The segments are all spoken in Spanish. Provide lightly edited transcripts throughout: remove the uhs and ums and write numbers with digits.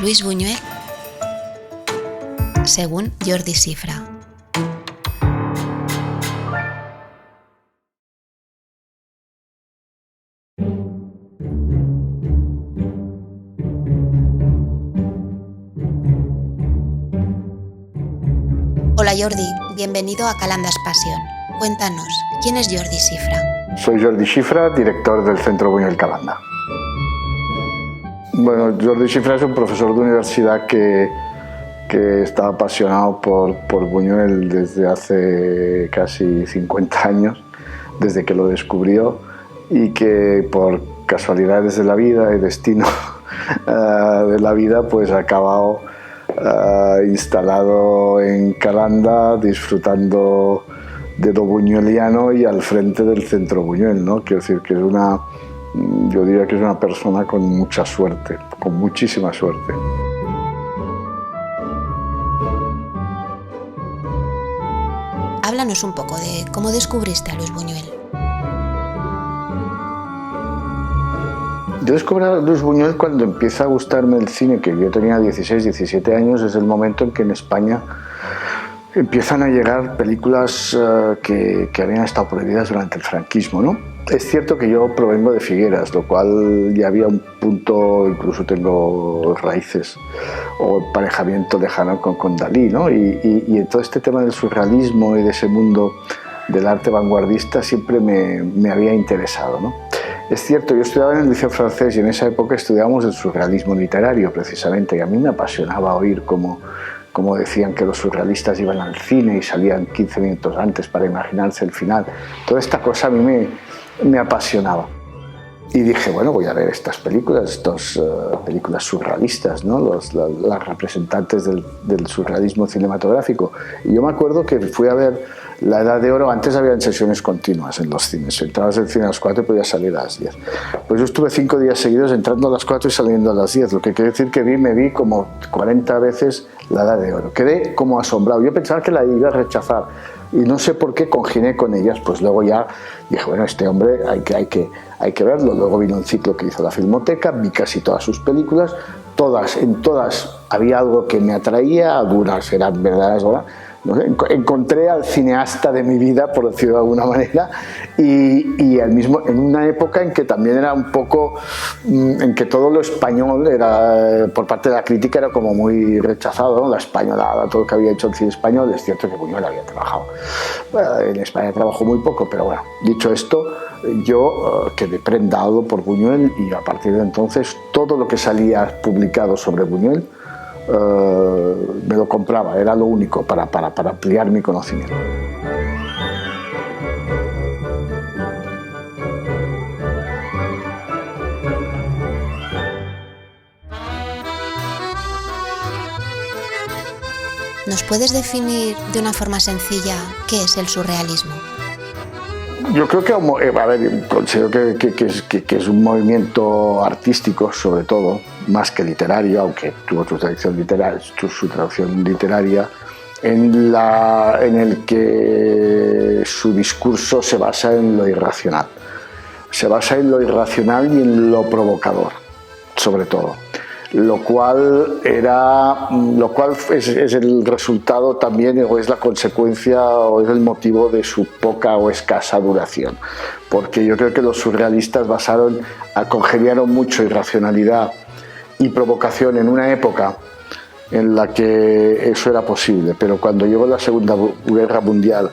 Luis Buñuel, según Jordi Sifra. Hola Jordi, bienvenido a Calandas Pasión. Cuéntanos, ¿quién es Jordi Sifra? Soy Jordi Sifra, director del Centro Buñuel Calanda. Bueno, Jordi Sifra es un profesor de universidad que está apasionado por Buñuel desde hace casi 50 años, desde que lo descubrió, y que por casualidades de la vida y destino de la vida pues ha acabado instalado en Calanda, disfrutando de lo buñueliano y al frente del Centro Buñuel, ¿no? Quiero decir que yo diría que es una persona con mucha suerte, con muchísima suerte. Háblanos un poco de cómo descubriste a Luis Buñuel. Yo descubrí a Luis Buñuel cuando empieza a gustarme el cine, que yo tenía 16, 17 años, es el momento en que en España empiezan a llegar películas que habían estado prohibidas durante el franquismo, ¿no? Es cierto que yo provengo de Figueras, lo cual ya había un punto, incluso tengo raíces o emparejamiento lejano con Dalí, ¿no? Y en todo este tema del surrealismo y de ese mundo del arte vanguardista siempre me había interesado, ¿no? Es cierto, yo estudiaba en el Liceo Francés y en esa época estudiábamos el surrealismo literario precisamente, y a mí me apasionaba oír cómo decían que los surrealistas iban al cine y salían 15 minutos antes para imaginarse el final. Toda esta cosa a mí me apasionaba. Y dije, bueno, voy a ver estas películas, películas surrealistas, ¿no? Las representantes del surrealismo cinematográfico. Y yo me acuerdo que fui a ver La Edad de Oro. Antes habían sesiones continuas en los cines. Entrabas al cine a las 4 y podías salir a las 10. Pues yo estuve 5 días seguidos entrando a las 4 y saliendo a las 10, lo que quiere decir que me vi como 40 veces La Edad de Oro. Quedé como asombrado. Yo pensaba que la iba a rechazar y no sé por qué conginé con ellas. Pues luego ya dije, bueno, este hombre hay que verlo. Luego vino un ciclo que hizo la Filmoteca, vi casi todas sus películas, en todas había algo que me atraía, algunas eran verdaderas, no sé, encontré al cineasta de mi vida, por decirlo de alguna manera, y en una época en que también era un poco, en que todo lo español era, por parte de la crítica, era como muy rechazado, ¿no? La españolada, todo lo que había hecho el cine español. Es cierto que Buñuel había trabajado, en España trabajó muy poco, pero bueno, dicho esto, yo quedé prendado por Buñuel, y a partir de entonces todo lo que salía publicado sobre Buñuel me lo compraba, era lo único para ampliar mi conocimiento. ¿Nos puedes definir de una forma sencilla qué es el surrealismo? Yo creo que, considero que es un movimiento artístico, sobre todo, más que literario, aunque tuvo su traducción literaria, en el que su discurso se basa en lo irracional. Se basa en lo irracional y en lo provocador, sobre todo. Lo cual es el resultado también, o es la consecuencia, o es el motivo de su poca o escasa duración. Porque yo creo que los surrealistas congeniaron mucho irracionalidad y provocación en una época en la que eso era posible, pero cuando llegó la Segunda Guerra Mundial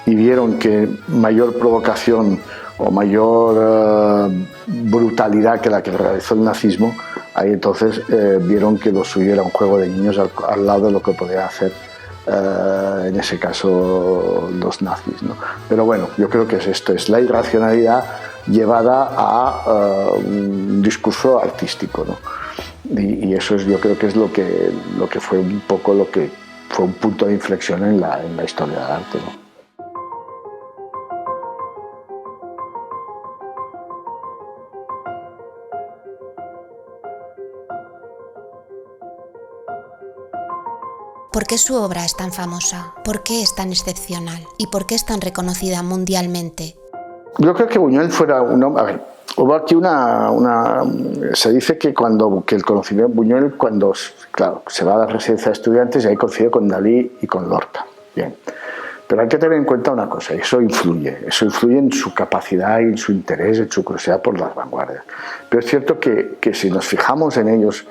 y vieron que mayor provocación o mayor brutalidad que la que realizó el nazismo, ahí entonces vieron que lo suyo era un juego de niños al lado de lo que podían hacer en ese caso los nazis, ¿no? Pero bueno, yo creo que es la irracionalidad llevada a un discurso artístico, ¿no? Y eso yo creo que es lo que fue un poco lo que fue un punto de inflexión en la historia del arte, ¿no? ¿Por qué su obra es tan famosa? ¿Por qué es tan excepcional? ¿Y por qué es tan reconocida mundialmente? Yo creo que Buñuel fuera un hombre... Hubo aquí se dice que el conocimiento Buñuel, cuando claro, se va a la residencia de estudiantes, y ahí coincide con Dalí y con Lorca. Bien. Pero hay que tener en cuenta una cosa, y eso influye en su capacidad y en su interés, en su curiosidad por las vanguardias. Pero es cierto que si nos fijamos en ellos,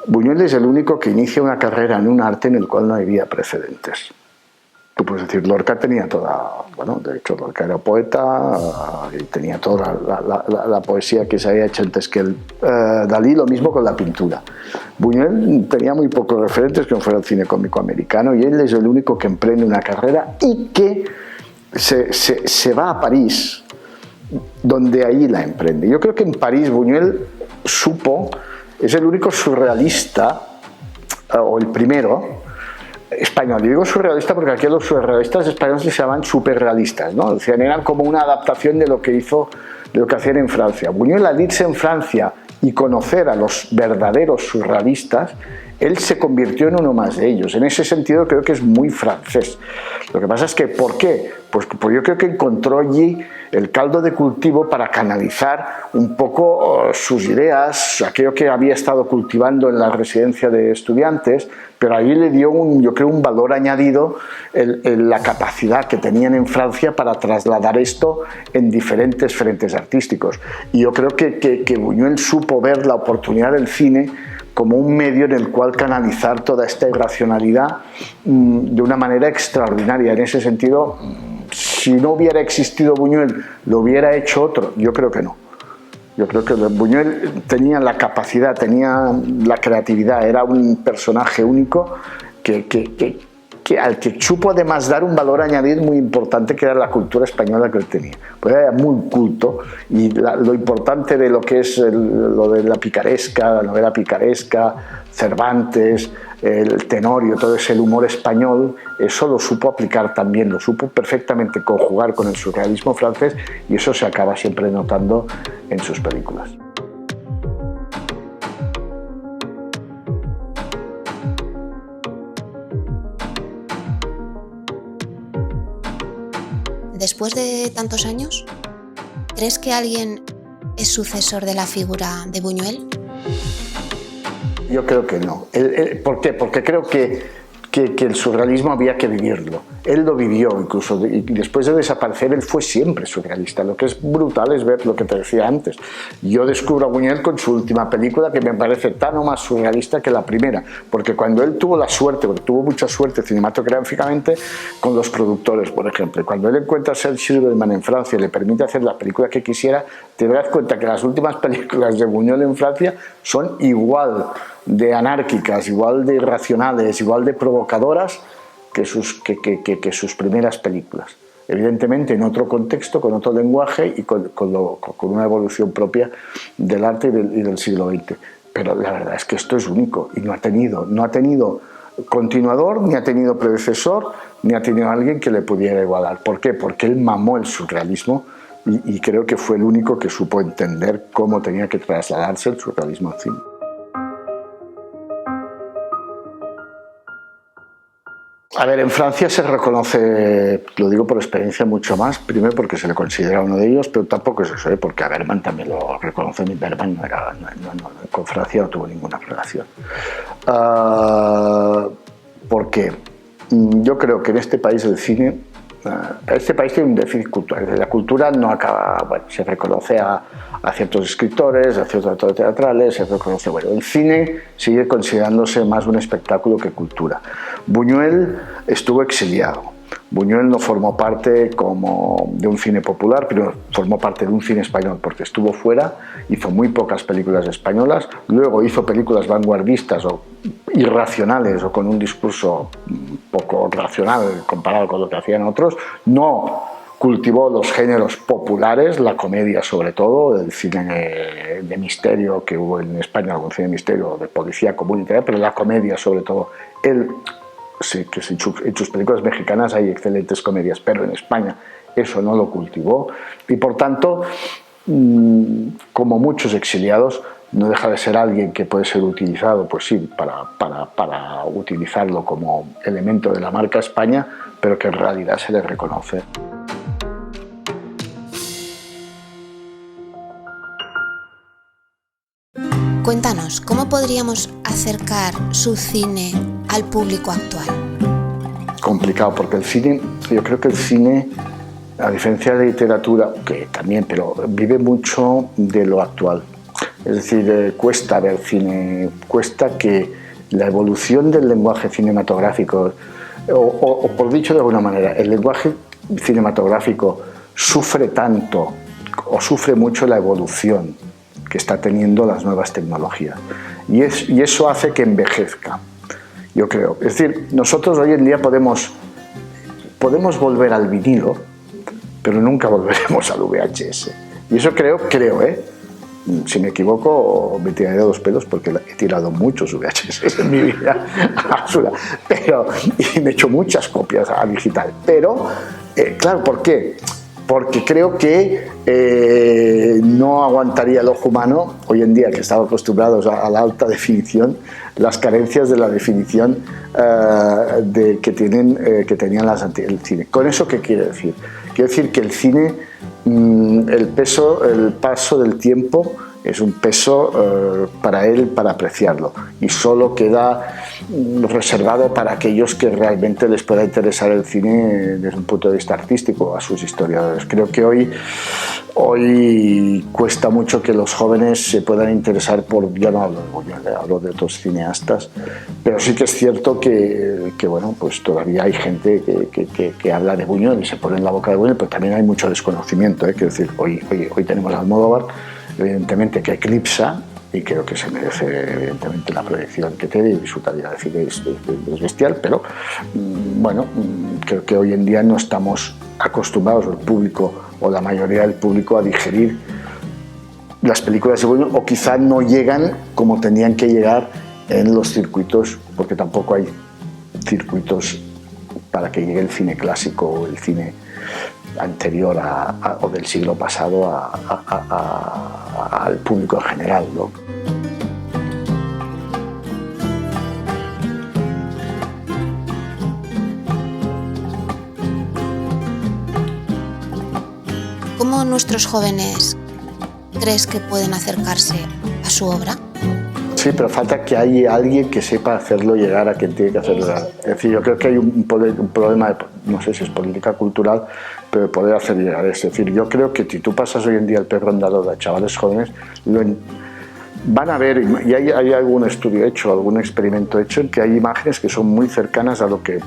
Buñuel es el único que inicia una carrera en un arte en el cual no había precedentes. Tú puedes decir, Lorca tenía de hecho Lorca era poeta y tenía toda la poesía que se había hecho antes que Dalí, lo mismo con la pintura. Buñuel tenía muy pocos referentes que no fuera el cine cómico americano, y él es el único que emprende una carrera y que se va a París, donde ahí la emprende. Yo creo que en París Buñuel es el único surrealista, o el primero, español. Yo digo surrealista porque aquí los surrealistas españoles se llaman superrealistas, ¿no? O sea, eran como una adaptación de lo que hacían en Francia. Buñuel, al irse en Francia y conocer a los verdaderos surrealistas, él se convirtió en uno más de ellos. En ese sentido creo que es muy francés. Lo que pasa es que, ¿por qué? Pues yo creo que encontró allí el caldo de cultivo para canalizar un poco sus ideas, aquello que había estado cultivando en la residencia de estudiantes, pero ahí le dio yo creo un valor añadido la capacidad que tenían en Francia para trasladar esto en diferentes frentes artísticos. Y yo creo que Buñuel supo ver la oportunidad del cine como un medio en el cual canalizar toda esta irracionalidad de una manera extraordinaria. En ese sentido, si no hubiera existido Buñuel, ¿lo hubiera hecho otro? Yo creo que no. Yo creo que Buñuel tenía la capacidad, tenía la creatividad, era un personaje único al que supo además dar un valor añadido muy importante, que era la cultura española que él tenía. Pues era muy culto, y lo importante de lo que es lo de la picaresca, la novela picaresca, Cervantes, el Tenorio, todo ese humor español, eso lo supo aplicar también, lo supo perfectamente conjugar con el surrealismo francés, y eso se acaba siempre notando en sus películas. Después de tantos años, ¿crees que alguien es sucesor de la figura de Buñuel? Yo creo que no. ¿Por qué? Porque creo que el surrealismo había que vivirlo. Él lo vivió incluso, y después de desaparecer él fue siempre surrealista. Lo que es brutal es ver lo que te decía antes. Yo descubro a Buñuel con su última película, que me parece tan o más surrealista que la primera, porque cuando él tuvo la suerte, porque tuvo mucha suerte cinematográficamente con los productores, por ejemplo, cuando él encuentra a Serge Silverman en Francia y le permite hacer la película que quisiera, te das cuenta que las últimas películas de Buñuel en Francia son igual de anárquicas, igual de irracionales, igual de provocadoras que sus primeras películas. Evidentemente en otro contexto, con otro lenguaje y con una evolución propia del arte y del siglo XX. Pero la verdad es que esto es único y no ha tenido continuador, ni ha tenido predecesor, ni ha tenido alguien que le pudiera igualar. ¿Por qué? Porque él mamó el surrealismo y creo que fue el único que supo entender cómo tenía que trasladarse el surrealismo al cine. A ver, en Francia se reconoce, lo digo por experiencia mucho más, primero porque se le considera uno de ellos, pero tampoco es eso, porque a Bergman también lo reconoce. Bergman con Francia no tuvo ninguna relación. Porque yo creo que en este país el cine, este país tiene un déficit cultural. La cultura no acaba, bueno, se reconoce a ciertos escritores, a ciertos autores teatrales, se reconoce, bueno, el cine sigue considerándose más un espectáculo que cultura. Buñuel estuvo exiliado. Buñuel no formó parte como de un cine popular, pero formó parte de un cine español, porque estuvo fuera, hizo muy pocas películas españolas, luego hizo películas vanguardistas o irracionales o con un discurso poco racional comparado con lo que hacían otros. No cultivó los géneros populares, la comedia sobre todo, el cine de misterio que hubo en España, algún cine de misterio, de policía comunitaria, pero la comedia sobre todo. Él, sí, que en sus películas mexicanas hay excelentes comedias, pero en España eso no lo cultivó y por tanto, como muchos exiliados, no deja de ser alguien que puede ser utilizado, pues sí, para utilizarlo como elemento de la marca España, pero que en realidad se le reconoce. Cuéntanos, ¿cómo podríamos acercar su cine al público actual? Complicado, porque el cine, yo creo que el cine, a diferencia de la literatura, que también, pero vive mucho de lo actual. Es decir, cuesta ver cine, cuesta que la evolución del lenguaje cinematográfico, o por dicho de alguna manera, el lenguaje cinematográfico sufre tanto o sufre mucho la evolución que está teniendo las nuevas tecnologías. Y eso hace que envejezca, yo creo. Es decir, nosotros hoy en día podemos volver al vinilo, pero nunca volveremos al VHS. Y eso creo, si me equivoco me tiraré de los pelos porque he tirado muchos VHS en mi vida, y me he hecho muchas copias a digital. Pero, claro, ¿por qué? Porque creo que no aguantaría el ojo humano, hoy en día que estamos acostumbrados a la alta definición, las carencias de la definición que tenían el cine. ¿Con eso qué quiere decir? Quiere decir que el cine, el paso del tiempo es un peso para él, para apreciarlo, y solo queda reservado para aquellos que realmente les pueda interesar el cine desde un punto de vista artístico, a sus historiadores. Creo que hoy cuesta mucho que los jóvenes se puedan interesar ya no hablo de Buñuel, hablo de otros cineastas, pero sí que es cierto que bueno, pues todavía hay gente que habla de Buñuel y se pone en la boca de Buñuel, pero también hay mucho desconocimiento, quiero decir, hoy tenemos a Almodóvar, evidentemente, que eclipsa, y creo que se merece evidentemente la proyección que tiene, y su calidad de cine es bestial, pero bueno, creo que hoy en día no estamos acostumbrados, el público o la mayoría del público, a digerir las películas de Buñuel, o quizá no llegan como tenían que llegar en los circuitos, porque tampoco hay circuitos para que llegue el cine clásico o el cine anterior o del siglo pasado al público en general, ¿no? ¿Cómo nuestros jóvenes crees que pueden acercarse a su obra? Sí, pero falta que haya alguien que sepa hacerlo llegar a quien tiene que hacerlo llegar. Es decir, yo creo que hay un problema, no sé si es política cultural, pero de poder hacer llegar. Es decir, yo creo que si tú pasas hoy en día el perro andador a chavales jóvenes, van a ver, y hay algún estudio hecho, algún experimento hecho, en que hay imágenes que son muy cercanas a lo que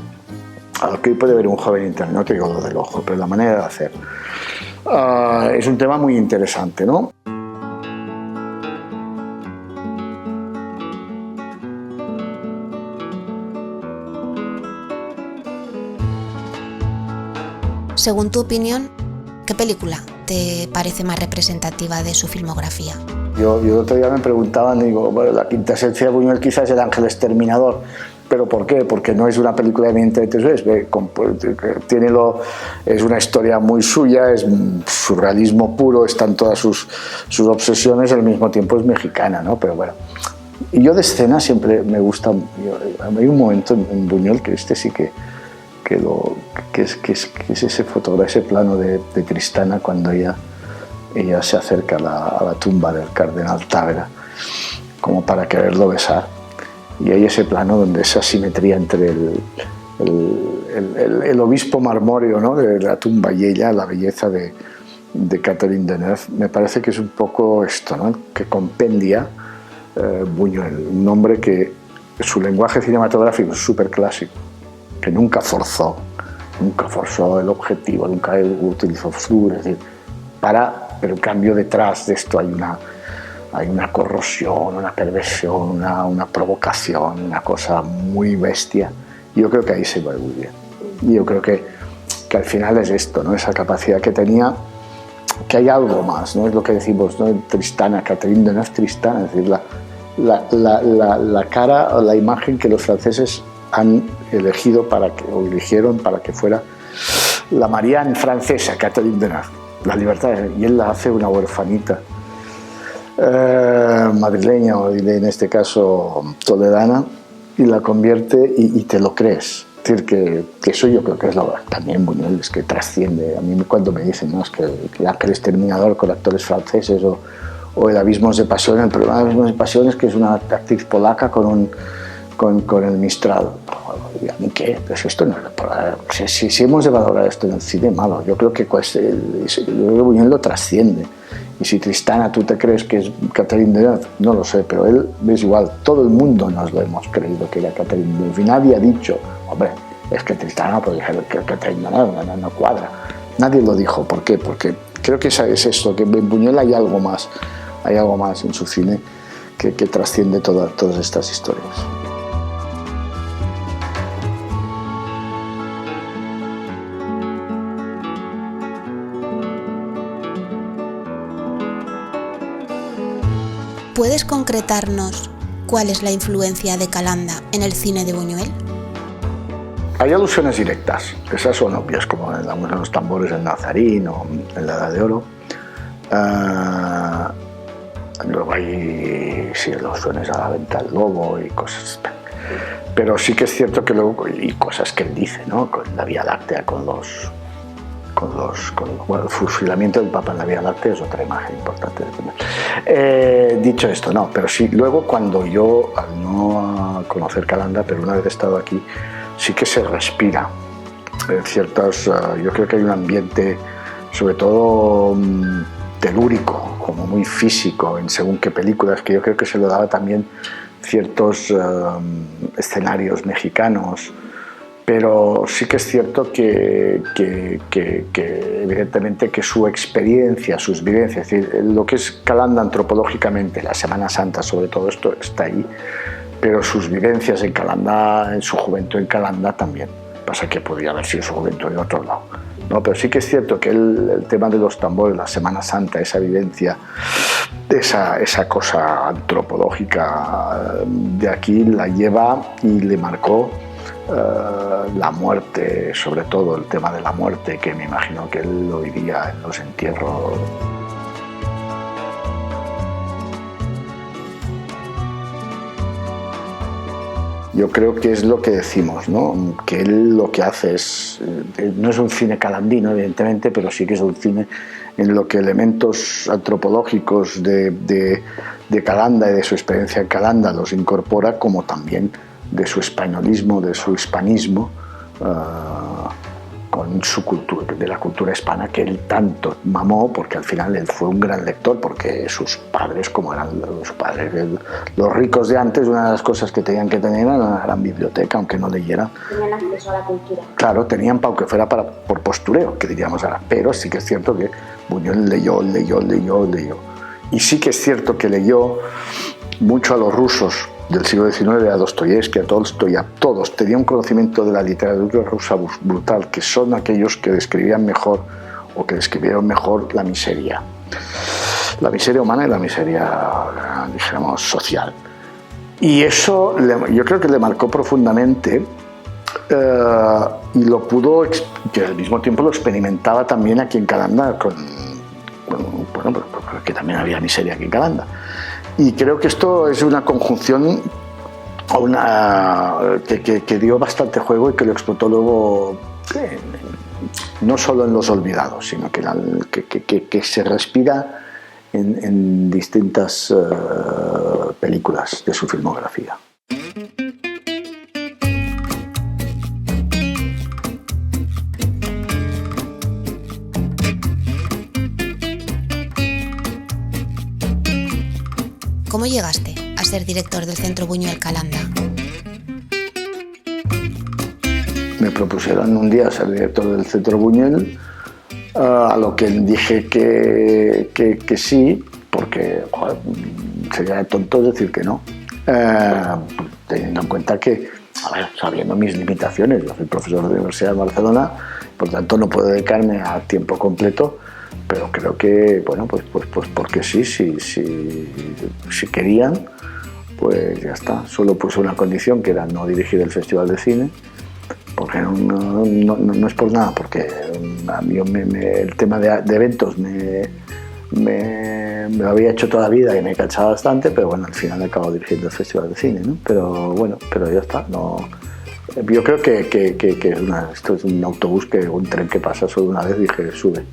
hoy puede ver un joven internet. No te digo lo del ojo, pero la manera de hacer. Es un tema muy interesante, ¿no? Según tu opinión, ¿qué película te parece más representativa de su filmografía? Yo el otro día me preguntaban, digo, bueno, la quinta esencia de Buñuel quizás es El ángel exterminador, ¿pero por qué? Porque no es una película eminentemente es una historia muy suya, es surrealismo puro, están todas sus obsesiones, al mismo tiempo es mexicana, ¿no? Pero bueno, y yo de escena siempre me gusta, hay un momento en Buñuel que sí que es ese fotograma, ese plano de Tristana cuando ella se acerca a la tumba del cardenal Távera como para quererlo besar, y hay ese plano donde esa simetría entre el obispo marmóreo, ¿no?, de la tumba y ella, la belleza de Catherine Deneuve, me parece que es un poco esto, ¿no?, que compendia Buñuel, un hombre que su lenguaje cinematográfico es súper clásico, que nunca forzó el objetivo, nunca utilizó flúor, es decir, pero en cambio detrás de esto hay una corrosión, una perversión, una provocación, una cosa muy bestia. Yo creo que ahí se va muy bien. Y yo creo que al final es esto, ¿no?, esa capacidad que tenía, que hay algo más, ¿no?, es lo que decimos, ¿no?, Tristana, Catherine Deneuve, Tristana, es decir, la cara o la imagen que los franceses han elegido eligieron para que fuera la Marianne francesa, Catherine Deneuve, la libertad, y él la hace una huerfanita madrileña, o en este caso toledana, y la convierte y te lo crees. Es decir, que eso yo creo que es también Buñuel, es que trasciende. A mí cuando me dicen, ¿no?, es que el ángel exterminador con actores franceses o el Abismos de Pasión. El problema de Abismos de Pasión es que es una actriz polaca con el Mistral. ¿Y a mí qué? Pues esto no es si hemos de valorar esto en el cine, malo. Yo creo que Buñuel lo trasciende. Y si Tristana tú te crees que es Catherine Deneuve, no lo sé, pero él es igual. Todo el mundo nos lo hemos creído que era Catherine Deneuve. Y nadie ha dicho, hombre, es que Tristana, pues dijeron que Catherine Deneuve no cuadra. Nadie lo dijo. ¿Por qué? Porque creo que es esto, que en Buñuel hay algo más en su cine que trasciende todas estas historias. ¿Puedes concretarnos cuál es la influencia de Calanda en el cine de Buñuel? Hay alusiones directas, esas son obvias, como en La Mujer de los Tambores, en Nazarín o en La Edad de Oro. Luego hay alusiones a La Venta del Lobo y cosas. Pero sí que es cierto que luego, y cosas que él dice, ¿no? Con la Vía Láctea, bueno, el fusilamiento del Papa en la Vía Láctea es otra imagen importante. Dicho esto, no, pero sí, luego cuando yo, al no conocer Calanda, pero una vez he estado aquí, sí que se respira yo creo que hay un ambiente, sobre todo telúrico, como muy físico, en según qué películas, que yo creo que se lo daba también ciertos escenarios mexicanos. Pero sí que es cierto que evidentemente que su experiencia, sus vivencias, es decir, lo que es Calanda antropológicamente, la Semana Santa sobre todo esto está ahí, pero sus vivencias en Calanda, en su juventud en Calanda también. Pasa que podría haber sido su juventud en otro lado, ¿no? Pero sí que es cierto que el tema de los tambores, la Semana Santa, esa vivencia, esa cosa antropológica de aquí la lleva y le marcó. La muerte, sobre todo el tema de la muerte, que me imagino que él lo vivía en los entierros. Yo creo que es lo que decimos, ¿no? Que él lo que hace no es un cine calandino, evidentemente, pero sí que es un cine en lo que elementos antropológicos de Calanda y de su experiencia en Calanda los incorpora, como también de su españolismo, de su hispanismo, con su cultura, de la cultura hispana que él tanto mamó, porque al final él fue un gran lector, porque sus padres, como eran sus padres, los ricos de antes, una de las cosas que tenían que tener era una gran biblioteca, aunque no leyeran. Tenían acceso a la cultura. Claro, tenían, aunque fuera por postureo, que diríamos ahora, pero sí que es cierto que Buñuel leyó. Y sí que es cierto que leyó mucho a los rusos del siglo XIX, a Dostoyevski, a Tolstoy, a todos. Tenía un conocimiento de la literatura rusa brutal, que son aquellos que describían mejor o que describieron mejor la miseria humana y la miseria, dijéramos, social. Y eso yo creo que le marcó profundamente y lo pudo, que al mismo tiempo lo experimentaba también aquí en Calanda, bueno, porque también había miseria aquí en Calanda. Y creo que esto es una conjunción que dio bastante juego y que lo explotó luego no solo en Los Olvidados, sino que se respira en distintas películas de su filmografía. ¿Cómo llegaste a ser director del Centro Buñuel Calanda? Me propusieron un día ser director del Centro Buñuel, a lo que dije que sí, porque sería tonto decir que no, teniendo en cuenta que, sabiendo mis limitaciones, yo soy profesor de la Universidad de Barcelona, por tanto no puedo dedicarme a tiempo completo, pero creo que, bueno, pues porque sí, si querían, pues ya está. Solo puse una condición, que era no dirigir el Festival de Cine, porque no es por nada, porque a mí el tema de eventos me lo había hecho toda la vida y me cansaba bastante, pero bueno, al final acabo dirigiendo el Festival de Cine, ¿no? Pero bueno, ya está. No, yo creo que esto es un autobús, un tren que pasa solo una vez, dije, sube.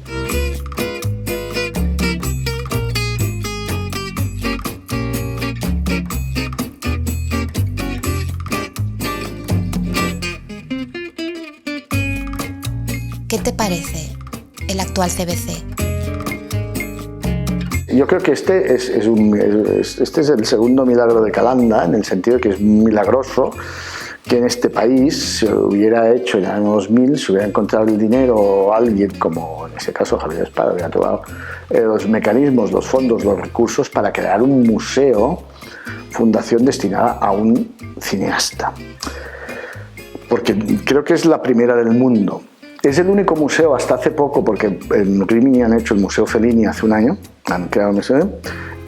el actual CBC? Yo creo que este es el segundo milagro de Calanda, en el sentido de que es milagroso que en este país se hubiera hecho en el año 2000, se hubiera encontrado el dinero alguien como en ese caso Javier Espada, hubiera tomado los mecanismos, los fondos, los recursos para crear un museo, fundación destinada a un cineasta. Porque creo que es la primera del mundo. Es el único museo hasta hace poco, porque en Rimini han hecho el Museo Fellini hace un año, han creado un museo.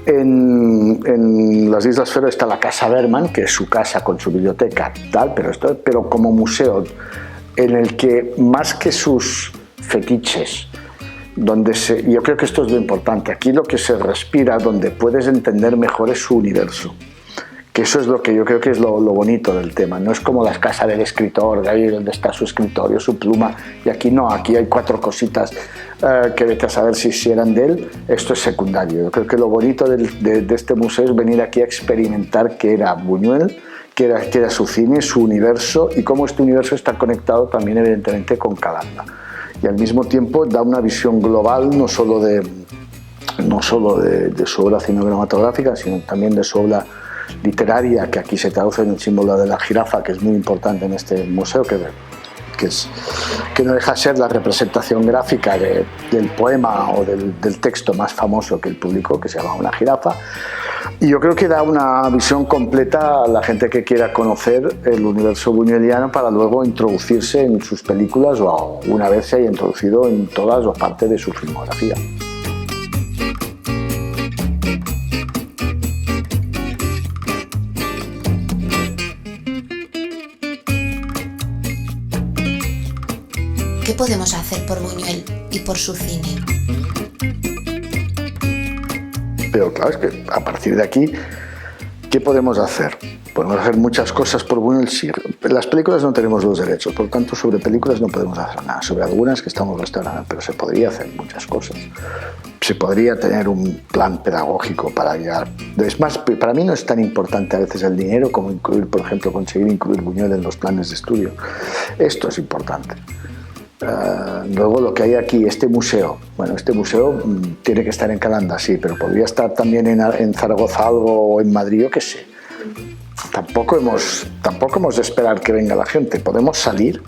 En las Islas Feroe está la Casa Berman, que es su casa con su biblioteca, tal, pero como museo en el que más que sus fetiches, yo creo que esto es lo importante, aquí lo que se respira, donde puedes entender mejor es su universo. Que eso es lo que yo creo que es lo bonito del tema. No es como las casas del escritor, de ahí donde está su escritorio, su pluma, y aquí no, aquí hay 4 cositas que vete a saber si eran de él. Esto es secundario. Yo creo que lo bonito de este museo es venir aquí a experimentar qué era Buñuel, qué era su cine, su universo, y cómo este universo está conectado también evidentemente con Calanda. Y al mismo tiempo da una visión global, no solo de su obra cinematográfica, sino también de su obra literaria, que aquí se traduce en el símbolo de la jirafa, que es muy importante en este museo, que no deja de ser la representación gráfica del poema o del texto más famoso que él publicó, que se llama Una jirafa. Y yo creo que da una visión completa a la gente que quiera conocer el universo buñueliano para luego introducirse en sus películas, o una vez se haya introducido en todas o parte de su filmografía. ¿Qué podemos hacer por Buñuel y por su cine? Pero claro, es que a partir de aquí, ¿qué podemos hacer? Podemos hacer muchas cosas por Buñuel. Sí. Las películas no tenemos los derechos, por lo tanto sobre películas no podemos hacer nada. Sobre algunas que estamos restaurando, pero se podría hacer muchas cosas. Se podría tener un plan pedagógico para llegar. Es más, para mí no es tan importante a veces el dinero como incluir, por ejemplo, conseguir incluir Buñuel en los planes de estudio. Esto es importante. Luego lo que hay aquí, este museo tiene que estar en Calanda, sí, pero podría estar también en Zaragoza algo, o en Madrid, yo qué sé. Tampoco hemos de esperar que venga la gente, podemos salir,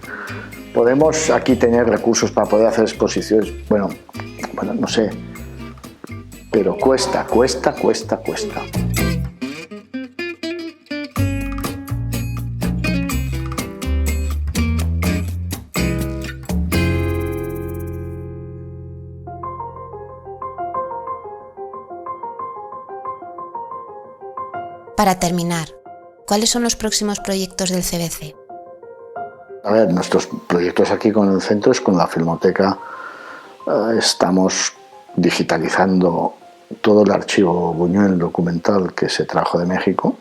podemos aquí tener recursos para poder hacer exposiciones, bueno, no sé, pero cuesta. Para terminar, ¿cuáles son los próximos proyectos del CBC? A ver, nuestros proyectos aquí con el centro es con la Filmoteca. Estamos digitalizando todo el archivo Buñuel documental que se trajo de México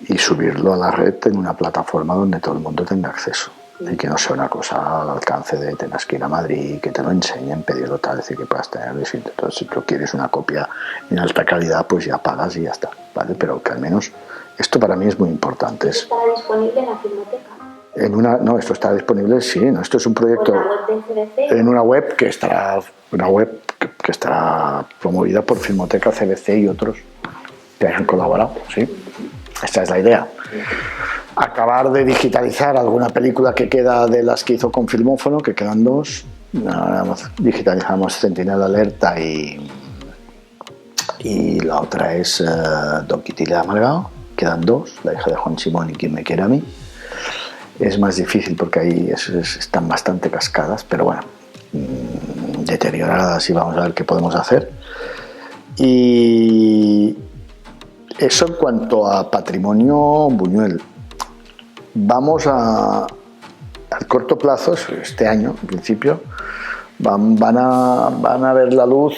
y subirlo a la red en una plataforma donde todo el mundo tenga acceso. Y que no sea una cosa al alcance de tener que ir a Madrid, que te lo enseñen, pedirlo tal, decir que puedas tenerlo. Entonces, si tú quieres una copia en alta calidad, pues ya pagas y ya está, ¿vale? Pero que al menos esto para mí es muy importante. ¿Estará disponible en la Filmoteca? No, esto está disponible, sí. No, esto es un proyecto en una web que estará promovida por Filmoteca, CBC y otros que hayan colaborado, sí. Esta es la idea. Acabar de digitalizar alguna película que queda de las que hizo con Filmófono, que quedan 2. Digitalizamos Centinela Alerta y la otra es Don Quitilé Amargado. Quedan 2, La hija de Juan Simón y Quien me quiere a mí. Es más difícil porque ahí están bastante cascadas, pero bueno, deterioradas, y vamos a ver qué podemos hacer. Y eso en cuanto a patrimonio Buñuel. Vamos al corto plazo, este año en principio, van a ver la luz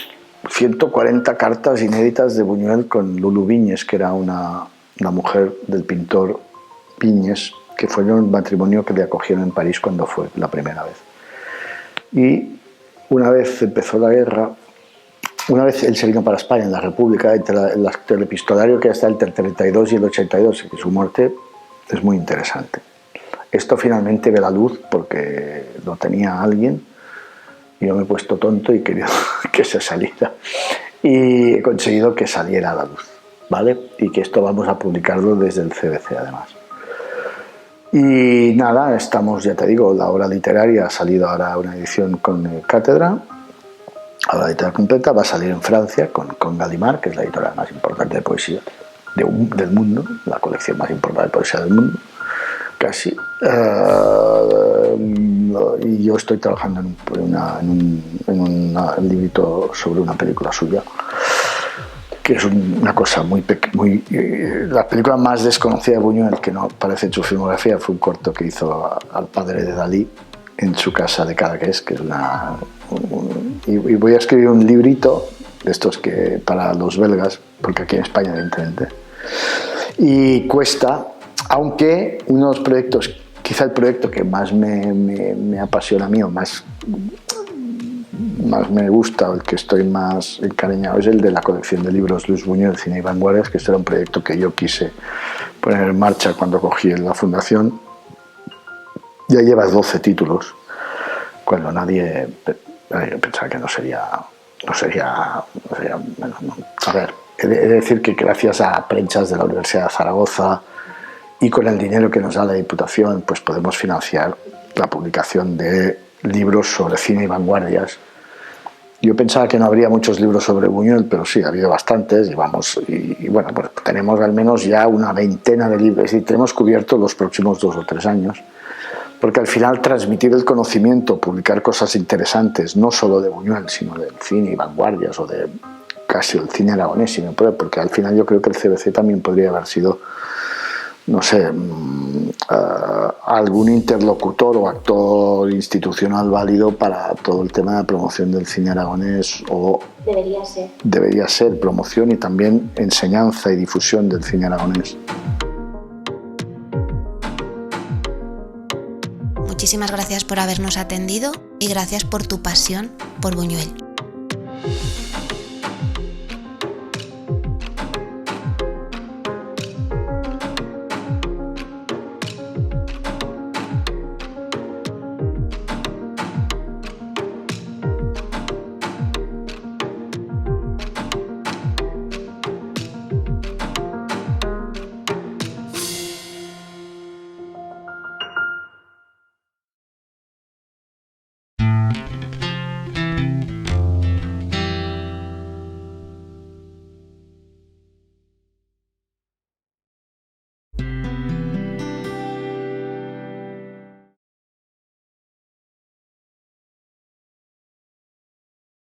140 cartas inéditas de Buñuel con Lulu Viñes, que era una mujer del pintor Viñes, que fue un matrimonio que le acogieron en París cuando fue la primera vez. Y una vez empezó la guerra, una vez él se vino para España, en la República, el epistolario que está entre el 32 y el 82, y su muerte es muy interesante. Esto finalmente ve la luz porque lo tenía alguien Yo me he puesto tonto y quería que se saliera. Y he conseguido que saliera a la luz, ¿vale? Y que esto vamos a publicarlo desde el CBC, además. Y nada, estamos, ya te digo, la obra literaria ha salido ahora una edición con Cátedra, la literatura completa, va a salir en Francia con Gallimard, que es la editorial más importante de poesía del mundo, la colección más importante de poesía del mundo, casi. Y yo estoy trabajando en un librito sobre una película suya, que es una cosa muy la película más desconocida de Buñuel, que no aparece en su filmografía, fue un corto que hizo al padre de Dalí en su casa de Cadaqués, que es y voy a escribir un librito de estos que para los belgas, porque aquí en España evidentemente, y cuesta, aunque unos proyectos, quizá el proyecto que más me apasiona a mí, o más me gusta, o el que estoy más encariñado, es el de la colección de libros Luis Buñuel, Cine y Vanguardias, que este era un proyecto que yo quise poner en marcha cuando cogí la fundación. Ya lleva 12 títulos, cuando nadie pensaba que no sería bueno, no. A ver, he de decir que gracias a prenchas de la Universidad de Zaragoza y con el dinero que nos da la Diputación, pues podemos financiar la publicación de libros sobre cine y vanguardias. Yo pensaba que no habría muchos libros sobre Buñuel, pero sí, ha habido bastantes, y bueno, pues tenemos al menos ya una veintena de libros, es decir, tenemos cubierto los próximos 2 o 3 años, porque al final transmitir el conocimiento, publicar cosas interesantes, no solo de Buñuel, sino del cine y vanguardias, o de casi el cine aragonés, si me puede, porque al final yo creo que el CBC también podría haber sido, no sé, algún interlocutor o actor institucional válido para todo el tema de promoción del cine aragonés, o debería ser promoción y también enseñanza y difusión del cine aragonés. Muchísimas gracias por habernos atendido y gracias por tu pasión por Buñuel.